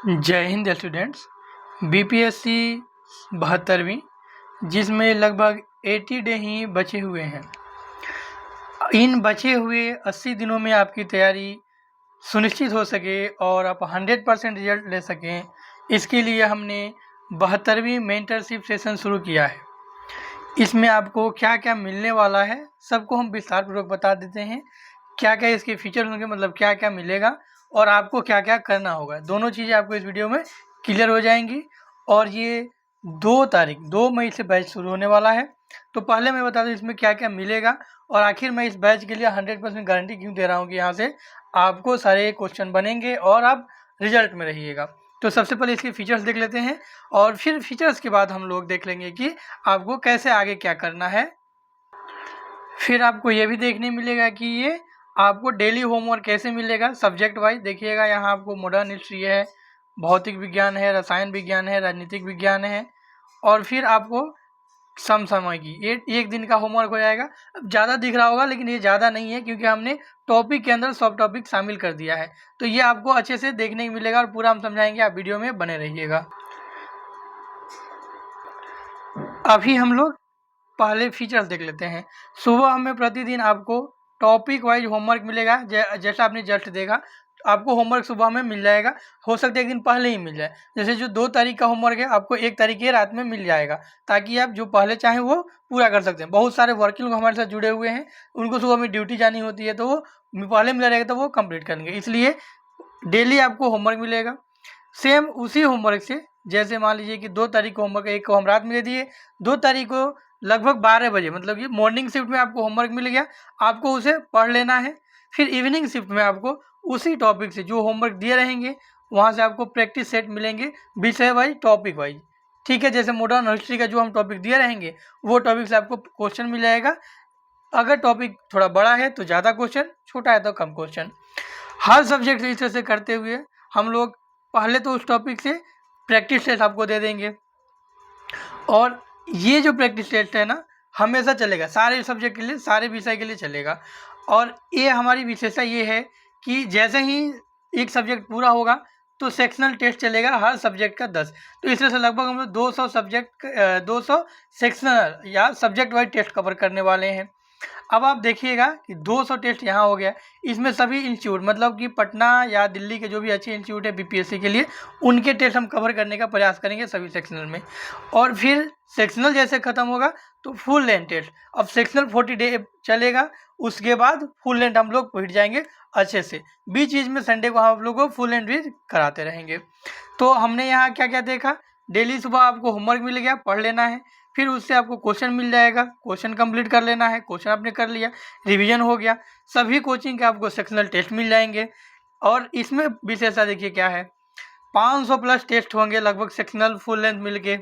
जय Hind students. BPSC 72वीं, जिसमें लगभग 80 डे ही बचे हुए हैं। इन बचे हुए 80 दिनों में आपकी तैयारी सुनिश्चित हो सके और आप 100% रिजल्ट ले सकें, इसके लिए हमने 72वीं मेंटरशिप सेशन शुरू किया है। इसमें आपको क्या क्या मिलने वाला है सबको हम विस्तार पूर्वक बता देते हैं। क्या क्या इसके फीचर होंगे, मतलब क्या क्या मिलेगा और आपको क्या क्या करना होगा, दोनों चीज़ें आपको इस वीडियो में क्लियर हो जाएंगी। और ये 2 मई से बैच शुरू होने वाला है। तो पहले मैं बता दूं इसमें क्या क्या मिलेगा और आखिर मैं इस बैच के लिए 100% गारंटी क्यों दे रहा हूँ कि यहाँ से आपको सारे क्वेश्चन बनेंगे और आप रिजल्ट में रहिएगा। तो सबसे पहले इसके फीचर्स देख लेते हैं और फिर फीचर्स के बाद हम लोग देख लेंगे कि आपको कैसे आगे क्या करना है। फिर आपको ये भी देखने मिलेगा कि ये आपको डेली होमवर्क कैसे मिलेगा सब्जेक्ट वाइज। देखिएगा यहाँ आपको मॉडर्न हिस्ट्री है, भौतिक विज्ञान है, रसायन विज्ञान है, राजनीतिक विज्ञान है और फिर आपको समसामयिक की एक दिन का होमवर्क हो जाएगा। अब ज़्यादा दिख रहा होगा लेकिन ये ज़्यादा नहीं है क्योंकि हमने टॉपिक के अंदर सब टॉपिक शामिल कर दिया है। तो ये आपको अच्छे से देखने को मिलेगा और पूरा हम समझाएंगे, आप वीडियो में बने रहिएगा। अभी हम लोग पहले फीचर्स देख लेते हैं। सुबह हमें प्रतिदिन आपको टॉपिक वाइज होमवर्क मिलेगा। जैसा आपने जस्ट देखा, आपको होमवर्क सुबह में मिल जाएगा। हो सकता है एक दिन पहले ही मिल जाए। जैसे जो 2 तारीख का होमवर्क है आपको 1 तारीख की रात में मिल जाएगा, ताकि आप जो पहले चाहें वो पूरा कर सकते हैं। बहुत सारे वर्किंग लोग हमारे साथ जुड़े हुए हैं, उनको सुबह में ड्यूटी जानी होती है, तो वो पहले मिला रहेगा तो वो कंप्लीट करेंगे। इसलिए डेली आपको होमवर्क मिलेगा। सेम उसी होमवर्क से, जैसे मान लीजिए कि 2 तारीख को होमवर्क, एक को हम रात में दे दिए, 2 तारीख को लगभग 12 बजे, मतलब कि मॉर्निंग शिफ्ट में आपको होमवर्क मिल गया, आपको उसे पढ़ लेना है। फिर इवनिंग शिफ्ट में आपको उसी टॉपिक से जो होमवर्क दिए रहेंगे वहाँ से आपको प्रैक्टिस सेट मिलेंगे, विषय वाइज, टॉपिक वाइज। ठीक है, जैसे मॉडर्न हिस्ट्री का जो हम टॉपिक दिए रहेंगे वो टॉपिक से आपको क्वेश्चन मिल जाएगा। अगर टॉपिक थोड़ा बड़ा है तो ज़्यादा क्वेश्चन, छोटा है तो कम क्वेश्चन। हर सब्जेक्ट से इस तरह से करते हुए हम लोग पहले तो उस टॉपिक से प्रैक्टिस टेस्ट आपको दे देंगे और ये जो प्रैक्टिस टेस्ट है ना हमेशा चलेगा, सारे सब्जेक्ट के लिए, सारे विषय के लिए चलेगा। और ये हमारी विशेषता ये है कि जैसे ही एक सब्जेक्ट पूरा होगा तो सेक्शनल टेस्ट चलेगा, हर सब्जेक्ट का 10। तो इस तरह से लगभग हम लोग 200 सेक्शनल या सब्जेक्ट वाइज टेस्ट कवर करने वाले हैं। अब आप देखिएगा कि 200 टेस्ट यहाँ हो गया, इसमें सभी इंस्टीट्यूट, मतलब कि पटना या दिल्ली के जो भी अच्छे इंस्टीट्यूट है बीपीएससी के लिए, उनके टेस्ट हम कवर करने का प्रयास करेंगे सभी सेक्शनल में। और फिर सेक्शनल जैसे ख़त्म होगा तो फुल लेंथ टेस्ट। अब सेक्शनल 40 डे चलेगा, उसके बाद फुल लेंथ हम लोग पहुँच जाएंगे अच्छे से। बीच बीच में संडे को हम लोग को फुल लेंथ भी कराते रहेंगे। तो हमने यहाँ क्या क्या देखा, डेली सुबह आपको होमवर्क मिल गया, पढ़ लेना है। फिर उससे आपको क्वेश्चन मिल जाएगा, क्वेश्चन कंप्लीट कर लेना है, क्वेश्चन आपने कर लिया, रिवीजन हो गया। सभी कोचिंग के आपको सेक्शनल टेस्ट मिल जाएंगे। और इसमें विशेषता देखिए क्या है, 500 प्लस टेस्ट होंगे लगभग सेक्शनल फुल लेंथ मिल के।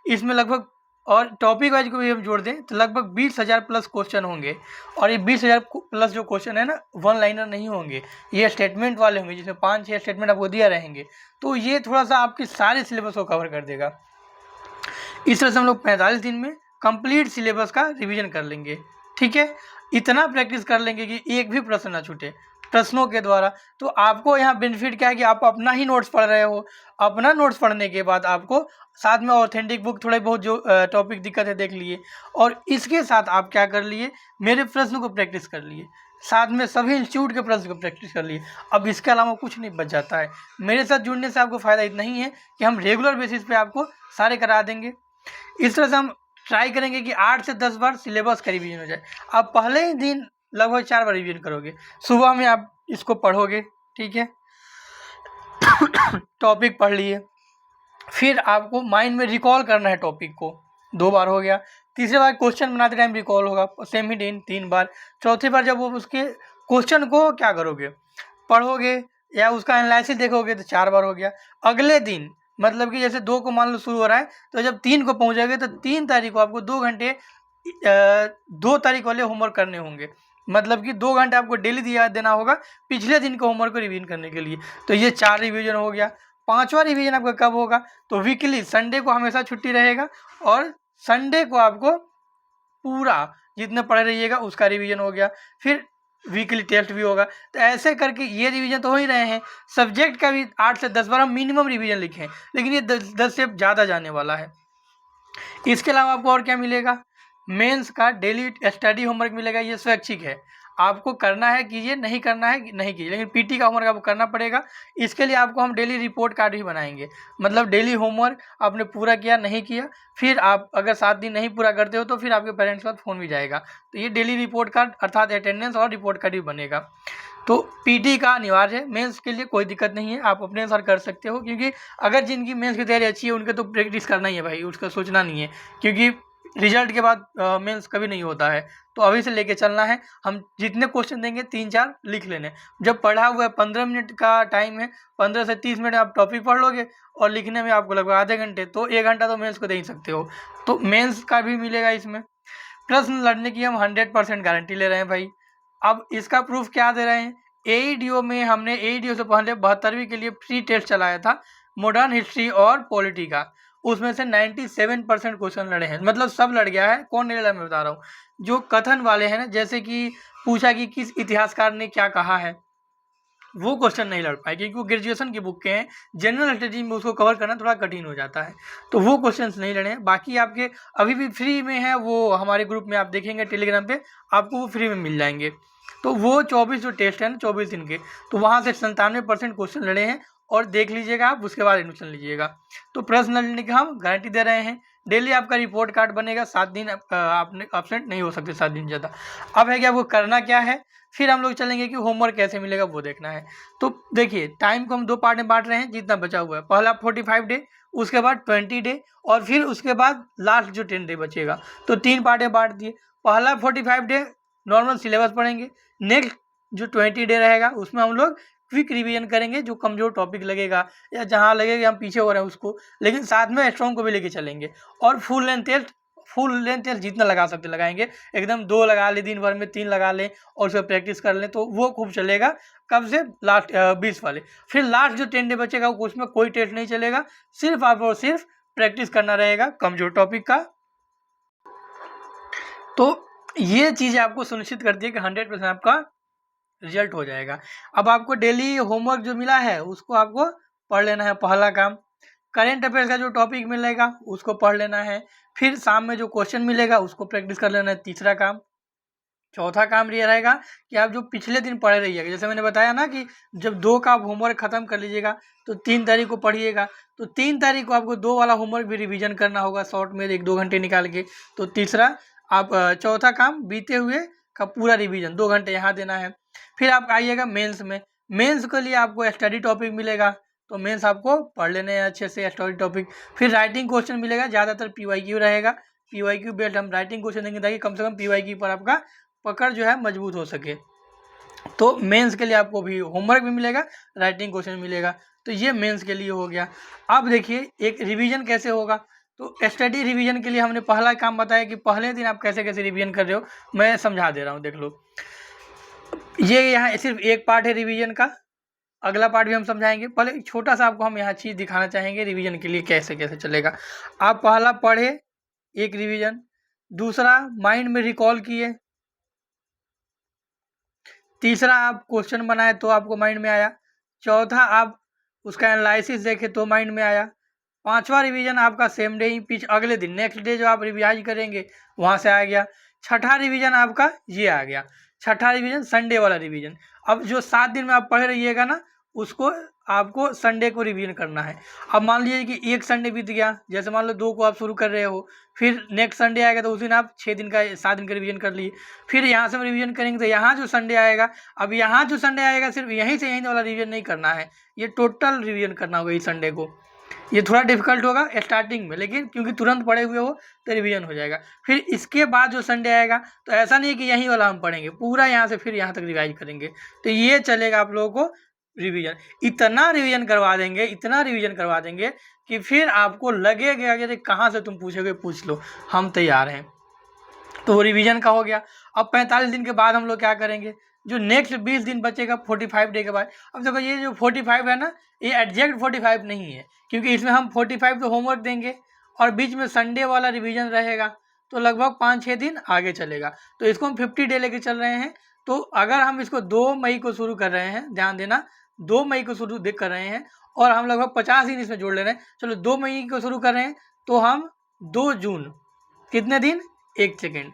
इसमें लगभग, और टॉपिक वाइज को भी हम जोड़ दें तो लगभग 20,000 प्लस क्वेश्चन होंगे। और ये 20,000 प्लस जो क्वेश्चन है ना, वन लाइनर नहीं होंगे, ये स्टेटमेंट वाले होंगे, जिसमें 5-6 स्टेटमेंट आपको दिया रहेंगे। तो ये थोड़ा सा आपके सारे सिलेबस को कवर कर देगा। इस तरह से हम लोग 45 दिन में कंप्लीट सिलेबस का रिवीजन कर लेंगे। ठीक है, इतना प्रैक्टिस कर लेंगे कि एक भी प्रश्न ना छूटे प्रश्नों के द्वारा। तो आपको यहाँ बेनिफिट क्या है कि आप अपना ही नोट्स पढ़ रहे हो। अपना नोट्स पढ़ने के बाद आपको साथ में ऑथेंटिक बुक, थोड़े बहुत जो टॉपिक दिक्कत है देख लिए, और इसके साथ आप क्या कर लिए, मेरे प्रश्न को प्रैक्टिस कर लिए, साथ में सभी इंस्टीट्यूट के प्रश्न को प्रैक्टिस कर लिए। अब इसके अलावा कुछ नहीं बच जाता है। मेरे साथ जुड़ने से आपको फ़ायदा इतना ही है कि हम रेगुलर बेसिस पे आपको सारे करा देंगे। इस तरह से हम ट्राई करेंगे कि 8 से 10 बार सिलेबस का रिवीजन हो जाए। आप पहले ही दिन लगभग 4 बार रिवीजन करोगे, सुबह में आप इसको पढ़ोगे। ठीक है, टॉपिक पढ़ लिए, फिर आपको माइंड में रिकॉल करना है टॉपिक को, 2 बार हो गया। तीसरे बार क्वेश्चन बनाते टाइम रिकॉल होगा, सेम ही दिन 3 बार। चौथी बार जब वो उसके क्वेश्चन को क्या करोगे, पढ़ोगे या उसका एनालिसिस देखोगे तो 4 बार हो गया। अगले दिन, मतलब कि जैसे 2 को मान लो शुरू हो रहा है, तो जब 3 को पहुंचोगे तो 3 तारीख को आपको 2 घंटे 2 तारीख वाले होमवर्क करने होंगे। मतलब कि 2 घंटे आपको डेली दिया देना होगा पिछले दिन के होमवर्क को रिवीजन करने के लिए। तो ये 4 रिवीजन हो गया। 5वां रिवीजन आपका कब होगा, तो वीकली, संडे को हमेशा छुट्टी रहेगा और संडे को आपको पूरा जितने पढ़े रहिएगा उसका रिवीजन हो गया। फिर वीकली टेस्ट भी होगा। तो ऐसे करके ये रिवीजन तो हो ही रहे हैं। सब्जेक्ट का भी 8 से 10 बार हम मिनिमम रिवीजन लिखे हैं, लेकिन ये 10 से ज़्यादा जाने वाला है। इसके अलावा आपको और क्या मिलेगा, मेंस का डेली स्टडी होमवर्क मिलेगा। ये स्वैच्छिक है, आपको करना है कीजिए, नहीं करना है नहीं कीजिए, लेकिन पीटी का होमवर्क आपको करना पड़ेगा। इसके लिए आपको हम डेली रिपोर्ट कार्ड भी बनाएंगे, मतलब डेली होमवर्क आपने पूरा किया नहीं किया, फिर आप अगर 7 दिन नहीं पूरा करते हो तो फिर आपके पेरेंट्स के पास फ़ोन भी जाएगा। तो ये डेली रिपोर्ट कार्ड अर्थात अटेंडेंस और रिपोर्ट कार्ड भी बनेगा। तो पीटी का अनिवार्य है। मेंस के लिए कोई दिक्कत नहीं है, आप अपने अनुसार कर सकते हो, क्योंकि अगर जिनकी मेंस की तैयारी अच्छी है उनके तो प्रैक्टिस करना ही है भाई, उसका सोचना नहीं है, क्योंकि रिजल्ट के बाद मेंस कभी नहीं होता है। तो अभी से लेके चलना है। हम जितने क्वेश्चन देंगे 3-4 लिख लेने। जब पढ़ा हुआ है 15 मिनट का टाइम है, 15 से 30 मिनट आप टॉपिक पढ़ लोगे और लिखने में आपको लगभग आधे घंटे, तो 1 घंटा तो मेंस को दे ही सकते हो। तो मेंस का भी मिलेगा इसमें। प्रश्न लड़ने की हम 100% गारंटी ले रहे हैं भाई। अब इसका प्रूफ क्या दे रहे हैं, एईडीओ में हमने एईडीओ से पहले 72वीं के लिए फ्री टेस्ट चलाया था मॉडर्न हिस्ट्री और पॉलिटी का, उसमें से 97% क्वेश्चन लड़े हैं, मतलब सब लड़ गया है। कौन नहीं लड़ा मैं बता रहा हूँ, जो कथन वाले हैं ना, जैसे कि पूछा कि किस इतिहासकार ने क्या कहा है, वो क्वेश्चन नहीं लड़ पाए, क्योंकि वो ग्रेजुएशन की बुक के हैं, जनरल स्टडी में उसको कवर करना थोड़ा कठिन हो जाता है, तो वो क्वेश्चंस नहीं लड़े हैं। बाकी आपके अभी भी फ्री में है, वो हमारे ग्रुप में आप देखेंगे टेलीग्राम पे, आपको वो फ्री में मिल जाएंगे। तो वो 24 जो टेस्ट है ना 24 दिन के, तो वहाँ से 97% क्वेश्चन लड़े हैं, और देख लीजिएगा आप, उसके बाद एडमिशन लीजिएगा। तो प्रश्न लड़ने की हम गारंटी दे रहे हैं। डेली आपका रिपोर्ट कार्ड बनेगा, 7 दिन आपने एब्सेंट नहीं हो सकते, 7 दिन ज़्यादा। अब है कि आपको करना क्या है, फिर हम लोग चलेंगे कि होमवर्क कैसे मिलेगा वो देखना है। तो देखिए टाइम को हम 2 पार्ट में बांट रहे हैं, जितना बचा हुआ है। पहला 45 डे, उसके बाद 20 डे, और फिर उसके बाद लास्ट जो 10 डे बचेगा, तो 3 पार्ट में बांट दिए। पहला 45 डे नॉर्मल सिलेबस पढ़ेंगे, नेक्स्ट जो 20 डे रहेगा उसमें हम लोग क्विक रिवीजन करेंगे, जो कमज़ोर टॉपिक लगेगा या जहाँ लगेगा हम पीछे हो रहे हैं उसको, लेकिन साथ में स्ट्रॉन्ग को भी लेके चलेंगे। और फुल लेंथ टेस्ट जितना लगा सकते लगाएंगे, एकदम 2 लगा ले दिन भर में, 3 लगा लें और उसको प्रैक्टिस कर लें, तो वो खूब चलेगा। कब से, लास्ट 20 वाले। फिर लास्ट जो 10 डे बचेगा उसमें कोई टेस्ट नहीं चलेगा, सिर्फ आपको सिर्फ प्रैक्टिस करना रहेगा कमज़ोर टॉपिक का। तो ये चीज़ आपको सुनिश्चित करती है कि 100% आपका रिजल्ट हो जाएगा। अब आपको डेली होमवर्क जो मिला है उसको आपको पढ़ लेना है, पहला काम। करेंट अफेयर्स का जो टॉपिक मिलेगा उसको पढ़ लेना है। फिर शाम में जो क्वेश्चन मिलेगा उसको प्रैक्टिस कर लेना है, तीसरा काम। चौथा काम ये रहेगा कि आप जो पिछले दिन पढ़े रहिएगा, जैसे मैंने बताया ना कि जब 2 का आप होमवर्क ख़त्म कर लीजिएगा तो 3 तारीख को पढ़िएगा, तो 3 तारीख को आपको 2 वाला होमवर्क भी रिवीजन करना होगा शॉर्ट में 1-2 घंटे निकाल के। तो तीसरा आप चौथा काम बीते हुए का पूरा रिवीजन 2 घंटे यहाँ देना है। फिर आप आइएगा मेंस में। मेंस के लिए आपको स्टडी टॉपिक मिलेगा, तो मेंस आपको पढ़ लेने हैं अच्छे से स्टडी टॉपिक। फिर राइटिंग क्वेश्चन मिलेगा, ज़्यादातर PYQ रहेगा, PYQ बेस्ड हम राइटिंग क्वेश्चन देंगे ताकि कम से कम PYQ पर आपका पकड़ जो है मजबूत हो सके। तो मेंस के लिए आपको भी होमवर्क भी मिलेगा, राइटिंग क्वेश्चन मिलेगा। तो ये मेंस के लिए हो गया। अब देखिए एक रिवीजन कैसे होगा। तो स्टडी रिवीजन के लिए हमने पहला काम बताया कि पहले दिन आप कैसे कैसे रिवीजन कर रहे हो, मैं समझा दे रहा हूँ, देख लो। ये यहाँ सिर्फ एक पार्ट है रिवीजन का, अगला पार्ट भी हम समझाएंगे। पहले छोटा सा आपको हम यहाँ चीज़ दिखाना चाहेंगे रिवीजन के लिए कैसे कैसे चलेगा। आप पहला पढ़े, एक रिवीजन। दूसरा माइंड में रिकॉल किए। तीसरा आप क्वेश्चन बनाए तो आपको माइंड में आया। चौथा आप उसका एनालिसिस देखे तो माइंड में आया। पांचवा रिवीजन आपका सेम डे ही पिच अगले दिन नेक्स्ट डे जो आप रिवाइज करेंगे वहाँ से आ गया। छठा रिवीजन आपका ये आ गया, छठा रिवीजन संडे वाला रिवीजन। अब जो 7 दिन में आप पढ़ रहिएगा ना उसको आपको संडे को रिवीजन करना है। अब मान लीजिए कि एक संडे बीत गया, जैसे मान लो 2 को आप शुरू कर रहे हो, फिर नेक्स्ट संडे आएगा तो उस दिन आप 6 दिन का 7 दिन का रिवीजन कर लिए। फिर यहाँ से हम रिवीजन करेंगे तो यहाँ जो संडे आएगा, अब यहाँ जो संडे आएगा सिर्फ यहीं से यहीं वाला रिवीजन नहीं करना है, ये टोटल रिवीजन करना होगा इस संडे को। ये थोड़ा डिफिकल्ट होगा स्टार्टिंग में, लेकिन क्योंकि तुरंत पढ़े हुए हो तो रिवीजन हो जाएगा। फिर इसके बाद जो संडे आएगा तो ऐसा नहीं है कि यहीं वाला हम पढ़ेंगे, पूरा यहाँ से फिर यहाँ तक रिवाइज करेंगे। तो ये चलेगा आप लोगों को रिवीजन। इतना रिवीजन करवा देंगे, इतना रिवीजन करवा देंगे कि फिर आपको लगेगा कि कहाँ से तुम पूछोगे पूछ लो, हम तैयार हैं। तो वो रिवीजन का हो गया। अब 45 दिन के बाद हम लोग क्या करेंगे, जो नेक्स्ट 20 दिन बचेगा 45 डे के बाद। अब देखो ये जो 45 है ना, ये एग्जैक्ट 45 नहीं है, क्योंकि इसमें हम 45 तो होमवर्क देंगे और बीच में संडे वाला रिवीजन रहेगा, तो लगभग 5-6 दिन आगे चलेगा। तो इसको हम 50 डे लेके चल रहे हैं। तो अगर हम इसको 2 मई को शुरू कर रहे हैं, ध्यान देना 2 मई को शुरू कर रहे हैं और हम लगभग 50 दिन इसमें जोड़ ले रहे हैं। चलो 2 मई को शुरू कर रहे हैं तो हम 2 जून, कितने दिन, 1 सेकेंड,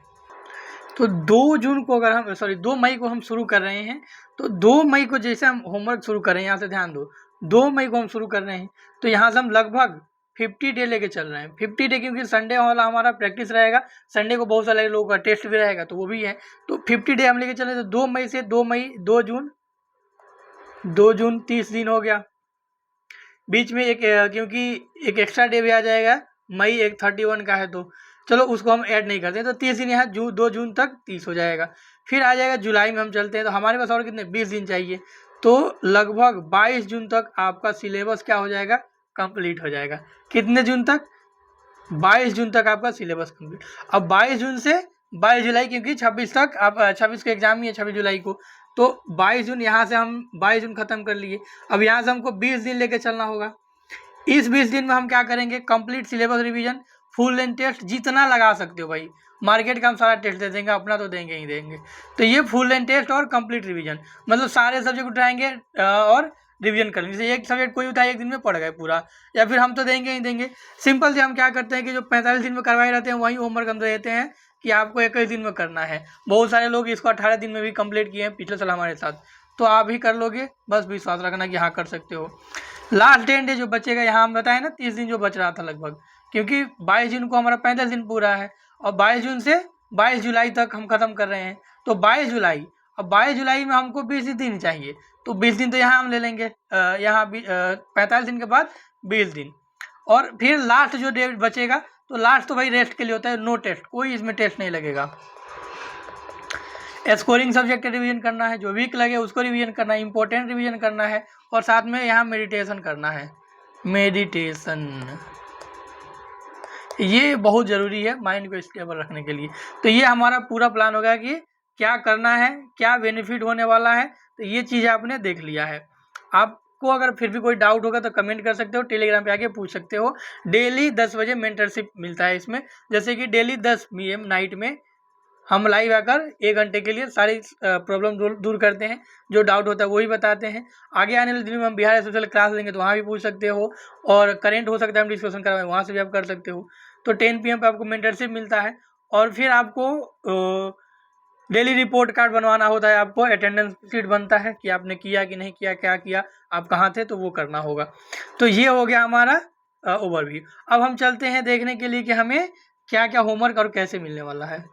तो 2 जून को अगर हम 2 मई को हम शुरू कर रहे हैं, तो 2 मई को जैसे हम होमवर्क शुरू कर रहे हैं, यहाँ से ध्यान दो, 2 मई को हम शुरू कर रहे हैं तो यहाँ से हम लगभग 50 डे लेके चल रहे हैं। 50 डे क्योंकि संडे वाला हमारा प्रैक्टिस रहेगा, संडे को बहुत सारे लोगों का टेस्ट भी रहेगा तो वो भी है, तो 50 डे हम लेके चल रहे हैं। तो 2 मई से 2 मई 2 जून 30 दिन हो गया। बीच में एक क्योंकि एक एक्स्ट्रा डे भी आ जाएगा, मई एक 31 का है तो चलो उसको हम ऐड नहीं करते, तो 30 दिन यहाँ 2 जून तक 30 हो जाएगा। फिर आ जाएगा जुलाई में हम चलते हैं तो हमारे पास और कितने 20 दिन चाहिए, तो लगभग 22 जून तक आपका सिलेबस क्या हो जाएगा, कंप्लीट हो जाएगा। कितने जून तक, 22 जून तक आपका सिलेबस कंप्लीट। अब 22 जून से 22 जुलाई, क्योंकि 26 तक आप 26 का एग्जाम ही है 26 जुलाई को, तो 22 जून यहाँ से हम 22 जून ख़त्म कर लिए। अब यहाँ से हमको 20 दिन लेके चलना होगा। इस 20 दिन में हम क्या करेंगे, complete syllabus revision, full length test जितना लगा सकते हो भाई, मार्केट का हम सारा टेस्ट दे देंगे, अपना तो देंगे ही देंगे। तो ये फुल लेंथ टेस्ट और कंप्लीट रिवीजन, मतलब सारे सब्जेक्ट उठाएंगे और रिवीजन करेंगे। जैसे एक सब्जेक्ट कोई उठाए 1 दिन में पढ़ गए पूरा, या फिर हम तो देंगे ही देंगे। सिंपल से हम क्या करते हैं कि जो 45 दिन में करवाए रहते हैं वही होमवर्क हम देते हैं कि आपको 21 दिन में करना है। बहुत सारे लोग इसको 18 दिन में भी कंप्लीट किए हैं पिछले साल हमारे साथ, तो आप भी कर लोगे, बस विश्वास रखना कि हाँ कर सकते हो। लास्ट 10 डे जो बचेगा, यहाँ हम बताए ना 30 दिन जो बच रहा था लगभग, क्योंकि 22 जून को हमारा 45 दिन पूरा है और 22 जून से 22 जुलाई तक हम ख़त्म कर रहे हैं, तो 22 जुलाई, अब 22 जुलाई में हमको 20 दिन चाहिए, तो 20 दिन तो यहाँ हम ले लेंगे, यहाँ 45 दिन के बाद 20 दिन, और फिर लास्ट जो डेट बचेगा, तो लास्ट तो भाई रेस्ट के लिए होता है, नो टेस्ट, कोई इसमें टेस्ट नहीं लगेगा। स्कोरिंग सब्जेक्ट रिवीजन करना है, जो वीक लगे उसको रिवीजन करना है, इंपॉर्टेंट रिवीजन करना है, और साथ में यहाँ मेडिटेशन करना है। मेडिटेशन ये बहुत ज़रूरी है माइंड को स्टेबल रखने के लिए। तो ये हमारा पूरा प्लान होगा कि क्या करना है, क्या बेनिफिट होने वाला है, तो ये चीज़ आपने देख लिया है। आपको अगर फिर भी कोई डाउट होगा तो कमेंट कर सकते हो, टेलीग्राम पे आके पूछ सकते हो। डेली 10 बजे मेंटरशिप मिलता है इसमें, जैसे कि डेली 10 PM नाइट में हम लाइव आकर 1 घंटे के लिए सारी प्रॉब्लम दूर करते हैं, जो डाउट होता है वही बताते हैं। आगे आने वाले दिन में हम बिहार सोशल क्लास लेंगे तो वहाँ भी पूछ सकते हो, और करेंट हो सकता है हम डिस्कशन करवाएं, वहाँ से भी आप कर सकते हो। तो 10 PM पे आपको मेंटरशिप मिलता है, और फिर आपको डेली रिपोर्ट कार्ड बनवाना होता है, आपको अटेंडेंस शीट बनता है कि आपने किया कि नहीं किया, क्या किया, आप कहाँ थे, तो वो करना होगा। तो ये हो गया हमारा ओवरव्यू। अब हम चलते हैं देखने के लिए कि हमें क्या क्या होमवर्क और कैसे मिलने वाला है।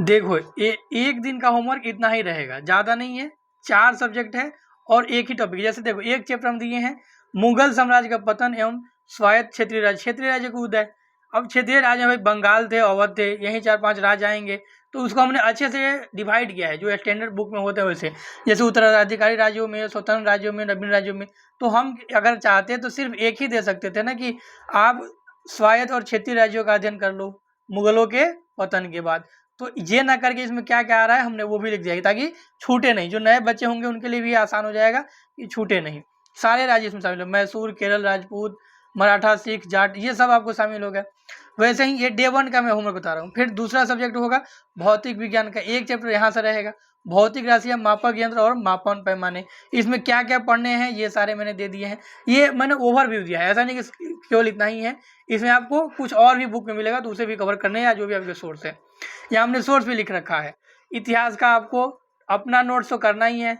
देखो एक दिन का होमवर्क इतना ही रहेगा, ज़्यादा नहीं है, 4 सब्जेक्ट है और एक ही टॉपिक। जैसे देखो एक चैप्टर हम दिए हैं, मुगल साम्राज्य का पतन एवं स्वायत्त क्षेत्रीय राज्य, क्षेत्रीय राज्य का उदय। अब क्षेत्रीय राज्य भाई बंगाल थे, अवध थे, यही 4-5 राज्य आएंगे, तो उसको हमने अच्छे से डिवाइड किया है जो स्टैंडर्ड बुक में होते हैं वैसे, जैसे उत्तराधिकारी राज्यों में, स्वतंत्र राज्यों में, नवीन राज्यों में। तो हम अगर चाहते तो सिर्फ एक ही दे सकते थे ना, कि आप स्वायत्त और क्षेत्रीय राज्यों का अध्ययन कर लो मुगलों के पतन के बाद। तो ये ना करके इसमें क्या क्या आ रहा है हमने वो भी लिख दिया ताकि छूटे नहीं, जो नए बच्चे होंगे उनके लिए भी आसान हो जाएगा कि छूटे नहीं। सारे राज्य इसमें शामिल है, मैसूर, केरल, राजपूत, मराठा, सिख, जाट, ये सब आपको शामिल हो गया। वैसे ही ये डे 1 का मैं होमवर्क बता रहा हूँ। फिर दूसरा सब्जेक्ट होगा भौतिक विज्ञान का, एक चैप्टर यहाँ से रहेगा, भौतिक राशियाँ, मापक यंत्र और मापन पैमाने। इसमें क्या क्या पढ़ने हैं ये सारे मैंने दे दिए हैं, ये मैंने ओवरव्यू दिया है, ऐसा नहीं कि केवल इतना ही है, इसमें आपको कुछ और भी बुक में मिलेगा तो उसे भी कवर करने हैं, या जो भी आपके सोर्स है। यहाँ हमने सोर्स भी लिख रखा है। इतिहास का आपको अपना नोट्स तो करना ही है,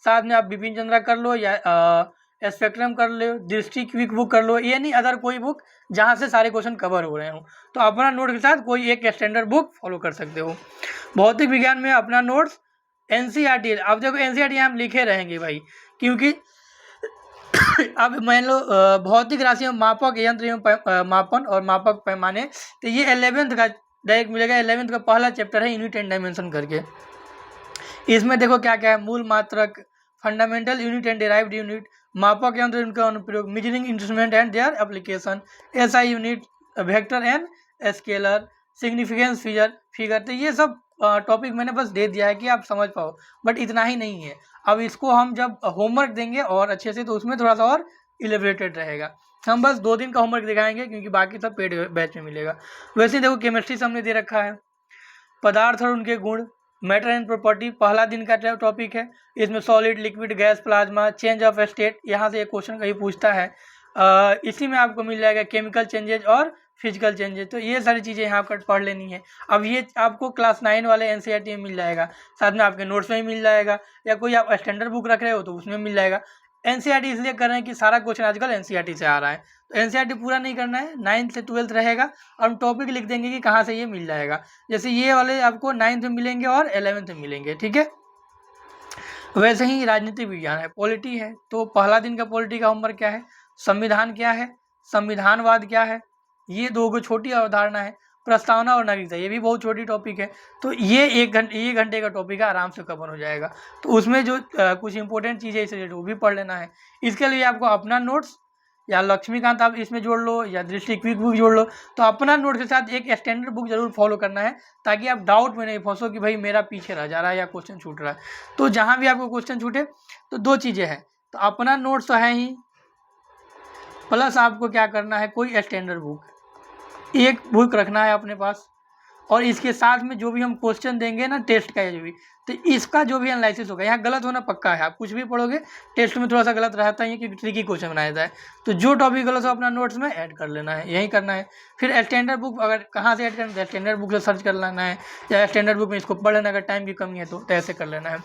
साथ में आप बिपिन चंद्रा कर लो या स्पेक्ट्रम कर लो, दृष्टि क्विक बुक कर लो, ये नहीं अदर कोई बुक जहाँ से सारे क्वेश्चन कवर हो रहे हो, तो अपना नोट के साथ कोई एक स्टैंडर्ड बुक फॉलो कर सकते हो। भौतिक विज्ञान में अपना नोट्स NCERT, अब देखो NCERT हम लिखे रहेंगे भाई, क्योंकि अब मान लो भौतिक राशियों, मापक यंत्र एवं मापन और मापक पैमाने, तो ये 11th का डायरेक्ट मिलेगा। 11th का पहला चैप्टर है यूनिट एंड डायमेंशन करके। इसमें देखो क्या क्या है, मूल मात्रक, fundamental unit and derived unit, मापक यंत्र उनका अनुप्रयोग, measuring instrument and their application, SI unit, vector and scalar, significance figure. तो ये सब टॉपिक मैंने बस दे दिया है कि आप समझ पाओ, बट इतना ही नहीं है। अब इसको हम जब होमवर्क देंगे और अच्छे से, तो उसमें थोड़ा सा और इलेबरेटेड रहेगा। हम बस 2 दिन का होमवर्क दिखाएंगे क्योंकि बाकी सब पेड बैच में मिलेगा। वैसे देखो केमिस्ट्री से हमने दे रखा है, पदार्थ और उनके गुण, मैटर एंड प्रॉपर्टी पहला दिन का टॉपिक है। इसमें solid, liquid, gas, plasma, change of state, यहाँ से एक क्वेश्चन कहीं पूछता है। इसी में आपको मिल जाएगा केमिकल चेंजेज और फिजिकल चेंजेस, तो ये सारी चीज़ें यहाँ पर पढ़ लेनी है। अब ये आपको क्लास 9 वाले एनसीईआरटी में मिल जाएगा, साथ में आपके नोट्स में ही मिल जाएगा, या कोई आप स्टैंडर्ड बुक रख रहे हो तो उसमें मिल जाएगा। एनसीईआरटी इसलिए कर रहे हैं कि सारा क्वेश्चन आजकल एनसीईआरटी से आ रहा है, तो एनसीईआरटी पूरा नहीं करना है, 9th से 12th रहेगा और हम टॉपिक लिख देंगे कि कहाँ से ये मिल जाएगा। जैसे ये वाले आपको 9th में मिलेंगे और 11th में मिलेंगे, ठीक है। वैसे ही राजनीतिक विज्ञान है, पॉलिटी है, तो पहला दिन का पॉलिटी का होमवर्क क्या है, संविधान क्या है, संविधानवाद क्या है, ये दो छोटी अवधारणा है। प्रस्तावना और नागरिकता, ये भी बहुत छोटी टॉपिक है, तो ये एक घंटे का टॉपिक है, आराम से कवर हो जाएगा। तो उसमें जो कुछ इंपॉर्टेंट चीज़ें इस रिलेटेड वो भी पढ़ लेना है। इसके लिए आपको अपना नोट्स या लक्ष्मीकांत आप इसमें जोड़ लो या दृष्टि क्विक बुक जोड़ लो, तो अपना नोट के साथ एक स्टैंडर्ड बुक जरूर फॉलो करना है, ताकि आप डाउट में नहीं फंसो कि भाई मेरा पीछे रह जा रहा है या क्वेश्चन छूट रहा है। तो जहाँ भी आपको क्वेश्चन छूटे तो दो चीज़ें हैं, तो अपना नोट्स तो है ही, प्लस आपको क्या करना है, कोई स्टैंडर्ड बुक, एक बुक रखना है अपने पास, और इसके साथ में जो भी हम क्वेश्चन देंगे ना टेस्ट का, जो भी, तो इसका जो भी एनालिसिस होगा, यहाँ गलत होना पक्का है। आप कुछ भी पढ़ोगे टेस्ट में थोड़ा सा गलत रहता है क्योंकि ट्रिकी क्वेश्चन बनाया जाता है, तो जो टॉपिक गलत हो अपना नोट्स में ऐड कर लेना है, यही करना है। फिर स्टैंडर्ड बुक अगर कहाँ से ऐड करना है, स्टैंडर्ड बुक से सर्च कर लेना है, या स्टैंडर्ड बुक में इसको पढ़ लेना, अगर टाइम की कमी है तो ऐसे कर लेना है।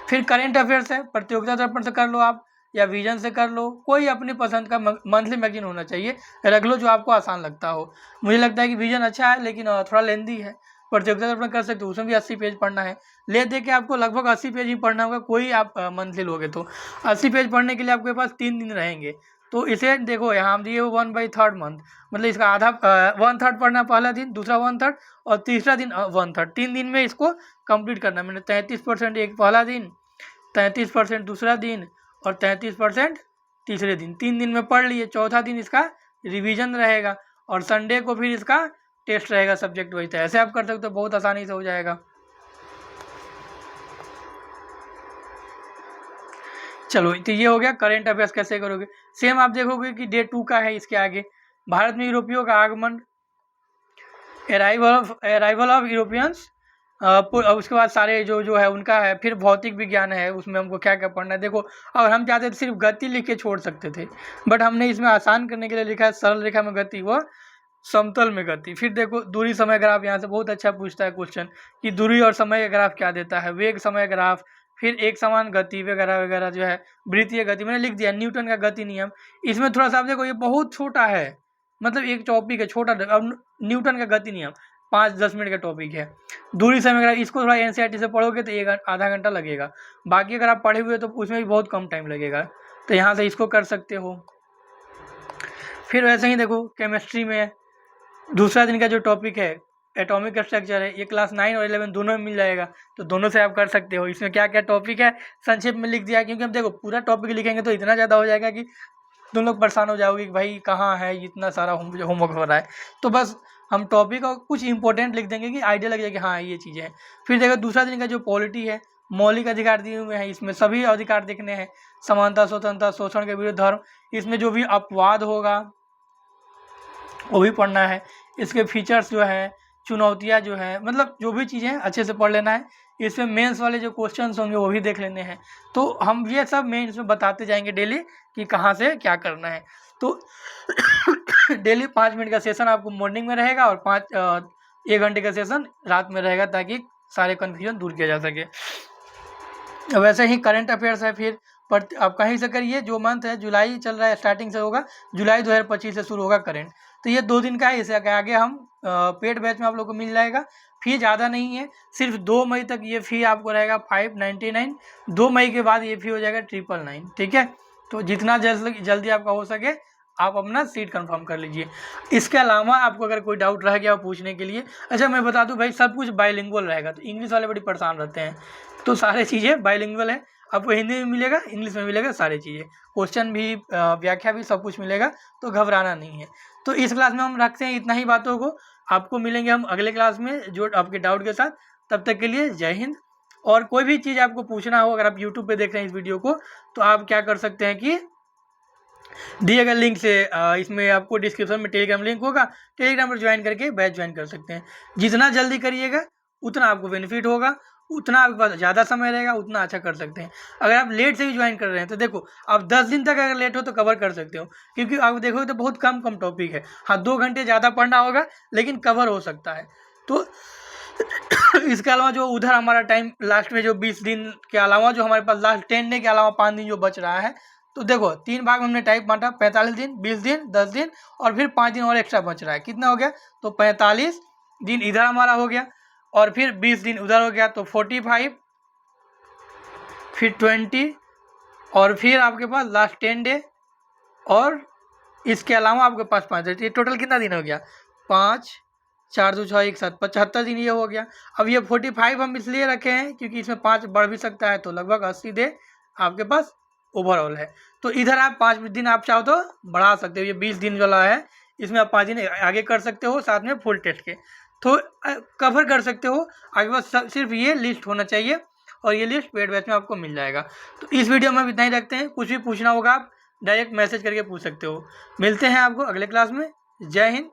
फिर करेंट अफेयर्स है, प्रतियोगिता दर्पण से कर लो आप, या विजन से कर लो, कोई अपनी पसंद का मंथली मैगजीन होना चाहिए, रख लो जो आपको आसान लगता हो। मुझे लगता है कि विजन अच्छा है लेकिन थोड़ा लेंदी है, प्रतियोगिता दर्पण कर सकते हो, उसमें भी 80 पेज पढ़ना है, ले दे के आपको लगभग 80 पेज ही पढ़ना होगा, कोई आप मंथली लोगे तो 80 पेज पढ़ने के लिए आपके पास 3 दिन रहेंगे। तो इसे देखो यहाँ हम दिए 1/3 मंथ, मतलब इसका आधा 1/3 पढ़ना पहला दिन, दूसरा 1/3 और तीसरा दिन 1/3, 3 दिन में इसको कंप्लीट करना। मैंने 33% एक पहला दिन, 33% दूसरा दिन और 33% तीसरे दिन, 3 दिन में पढ़ लिए। चौथा दिन इसका रिवीजन रहेगा और संडे को फिर इसका टेस्ट रहेगा सब्जेक्ट वाइज। ऐसे आप कर सकते हो, बहुत आसानी से हो जाएगा। चलो, तो ये हो गया करेंट अफेयर्स कैसे करोगे। सेम आप देखोगे कि डे 2 का है इसके आगे, भारत में यूरोपियों का आगमन, अराइवल ऑफ यूरोपियंस, उसके बाद सारे जो है उनका है। फिर भौतिक विज्ञान है, उसमें हमको क्या क्या पढ़ना है। देखो, अगर हम चाहते तो सिर्फ गति लिख के छोड़ सकते थे, बट हमने इसमें आसान करने के लिए लिखा है सरल रेखा में गति व समतल में गति। फिर देखो दूरी समय ग्राफ, यहाँ से बहुत अच्छा पूछता है क्वेश्चन कि दूरी और समय का ग्राफ क्या देता है, वेग समय ग्राफ, फिर एक समान गति वगैरह वगैरह जो है, वृत्तीय गति मैंने लिख दिया, न्यूटन का गति नियम। इसमें थोड़ा सा आप देखो, ये बहुत छोटा है, मतलब एक टॉपिक है छोटा। अब न्यूटन का गति नियम 5-10 मिनट का टॉपिक है। दूरी समय ग्राफ, इसको थोड़ा एनसीईआरटी से पढ़ोगे तो आधा घंटा लगेगा, बाकी अगर आप पढ़े हुए तो उसमें भी बहुत कम टाइम लगेगा, तो यहाँ से इसको कर सकते हो। फिर वैसे ही देखो केमिस्ट्री में दूसरा दिन का जो टॉपिक है एटॉमिक स्ट्रक्चर है, ये क्लास 9 और 11 दोनों में मिल जाएगा, तो दोनों से आप कर सकते हो। इसमें क्या क्या टॉपिक है संक्षेप में लिख दिया, क्योंकि हम देखो पूरा टॉपिक लिखेंगे तो इतना ज़्यादा हो जाएगा कि तुम लोग परेशान हो जाओगे कि भाई कहाँ है, इतना सारा होमवर्क हो रहा है। तो बस हम टॉपिक और कुछ इंपॉर्टेंट लिख देंगे कि आइडिया लग जाए कि हाँ ये चीज़ें हैं। फिर देखो दूसरा दिन का जो पॉलिटी है, मौलिक अधिकार दिए हुए हैं, इसमें सभी अधिकार देखने हैं, समानता, स्वतंत्रता, शोषण के विरुद्ध धर्म, इसमें जो भी अपवाद होगा वो भी पढ़ना है। इसके फीचर्स जो है, चुनौतियाँ जो है, मतलब जो भी चीज़ें अच्छे से पढ़ लेना है। इसमें मेंस वाले जो क्वेश्चंस होंगे वो भी देख लेने हैं। तो हम ये सब मेंस में बताते जाएंगे डेली कि कहाँ से क्या करना है। तो डेली 5 मिनट का सेशन आपको मॉर्निंग में रहेगा और 1 घंटे का सेशन रात में रहेगा, ताकि सारे कन्फ्यूजन दूर किया जा सके। वैसे ही करंट अफेयर्स है, फिर आप कहीं से करिए, जो मंथ है जुलाई चल रहा है, स्टार्टिंग से होगा, जुलाई 2025 से शुरू होगा करंट। तो ये 2 दिन का है, इससे आगे हम पेड बैच में आप लोग को मिल जाएगा। फी ज़्यादा नहीं है, सिर्फ 2 मई तक ये फ़ी आपको रहेगा 599। 2 मई के बाद ये फ़ी हो जाएगा 999, ठीक है। तो जितना जल्दी आपका हो सके आप अपना सीट कंफर्म कर लीजिए। इसके अलावा आपको अगर कोई डाउट रह गया पूछने के लिए, अच्छा मैं बता दूं भाई, सब कुछ बाइलिंगुअल रहेगा, तो इंग्लिश वाले बड़ी परेशान रहते हैं, तो सारी चीज़ें बाइलिंगुअल है। आपको हिंदी में मिलेगा, इंग्लिश में मिलेगा, सारी चीज़ें, क्वेश्चन भी, व्याख्या भी, सब कुछ मिलेगा, तो घबराना नहीं है। तो इस क्लास में हम रखते हैं इतना ही बातों को। आपको मिलेंगे हम अगले क्लास में जो आपके डाउट के साथ। तब तक के लिए जय हिंद। और कोई भी चीज़ आपको पूछना हो, अगर आप यूट्यूब पे देख रहे हैं इस वीडियो को, तो आप क्या कर सकते हैं कि दिए गए लिंक से, इसमें आपको डिस्क्रिप्शन में टेलीग्राम लिंक होगा, टेलीग्राम पर ज्वाइन करके बैच ज्वाइन कर सकते हैं। जितना जल्दी करिएगा उतना आपको बेनिफिट होगा। उतना आपके पास ज़्यादा समय रहेगा, उतना अच्छा कर सकते हैं। अगर आप लेट से भी ज्वाइन कर रहे हैं तो देखो आप 10 दिन तक अगर लेट हो तो कवर कर सकते हो, क्योंकि आप देखोगे तो बहुत कम टॉपिक है। हाँ 2 घंटे ज़्यादा पढ़ना होगा लेकिन कवर हो सकता है। तो इसके अलावा जो उधर हमारा टाइम लास्ट में जो 20 दिन के अलावा जो हमारे पास लास्ट 10 डे के अलावा 5 दिन जो बच रहा है, तो देखो 3 भाग में हमने टाइम बांटा, 45 दिन, 20 दिन, 10 दिन और फिर 5 दिन और एक्स्ट्रा बच रहा है। कितना हो गया? तो 45 दिन इधर हमारा हो गया और फिर 20 दिन उधर हो गया, तो 45, फिर 20 और फिर आपके पास लास्ट 10 डे और इसके अलावा आपके पास 5 डे। ये टोटल कितना दिन हो गया? 5 4 2 6 1 7 75 दिन ये हो गया। अब ये 45 हम इसलिए रखे हैं क्योंकि इसमें 5 बढ़ भी सकता है, तो लगभग 80 डे आपके पास ओवरऑल है। तो इधर आप 5 दिन आप चाहो तो बढ़ा सकते हो। ये 20 दिन वाला है, इसमें आप 5 दिन आगे कर सकते हो साथ में फुल टेस्ट के, तो कवर कर सकते हो। आपके पास सिर्फ ये लिस्ट होना चाहिए और ये लिस्ट पेड बैच में आपको मिल जाएगा। तो इस वीडियो में इतना ही रखते हैं। कुछ भी पूछना होगा आप डायरेक्ट मैसेज करके पूछ सकते हो। मिलते हैं आपको अगले क्लास में। जय हिंद।